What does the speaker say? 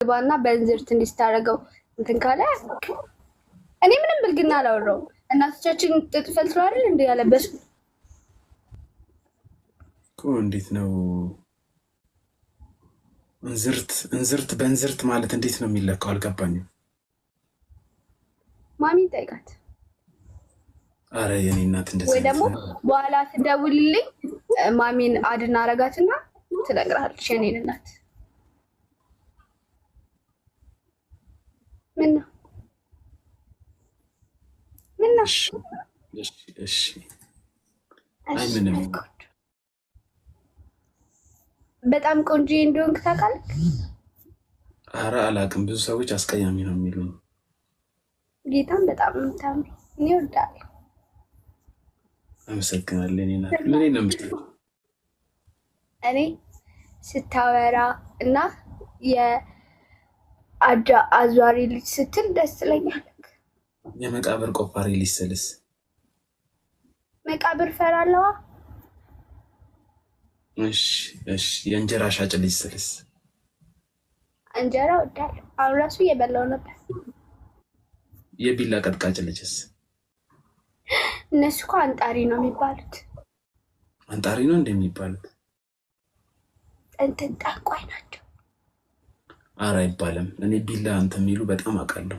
ባና በእንዝርት እንዲስታረገው እንትን ካለ እኔ ምንም ብልግና አላወራሁም። እናቶቻችን ጥጥ ፈልተው አይደል እንዴ ያለበሱ እኮ እንዴት ነው እንዝርት በእንዝርት ማለት እንዴት ነው የሚለካው? አልገባኝም። ማሚ ጠይቃት። አረ የኔ እናት እንደዚህ ወይ ደግሞ በኋላ ትደውልልኝ ማሚን አድና አረጋትና ትነግራለች። የኔን እናት ምን ነው እሺ አይ ምንም በጣም ቆንጆ እንደሆንክ ታውቃለህ? አረ አላውቅም። ብዙ ሰዎች አስቀያሚ ነው የሚሉኝ። ጌታን በጣም የምታምር እኔ እወዳለሁ። አመሰግናለሁ። እኔ ነው የምትለው እኔ ስታወራ እና አዟሪ ልጅ ስትል ደስ ትለኛለህ። የመቃብር ቆፋሪ ልጅ ስልስ መቃብር ፈራለዋ። እሺ የእንጀራ ሻጭ ልጅ ስልስ እንጀራ እወዳለሁ። አሁን ራሱ እየበላሁ ነበር። የቢላ ቀጥቃጭ ልጅስ? እነሱ እኮ አንጣሪ ነው የሚባሉት። አንጣሪ ነው እንደሚባሉት? እንትን ጠንቋይ ናቸው። ኧረ አይባልም። እኔ ቢላ እንትን የሚሉ በጣም አውቃለሁ።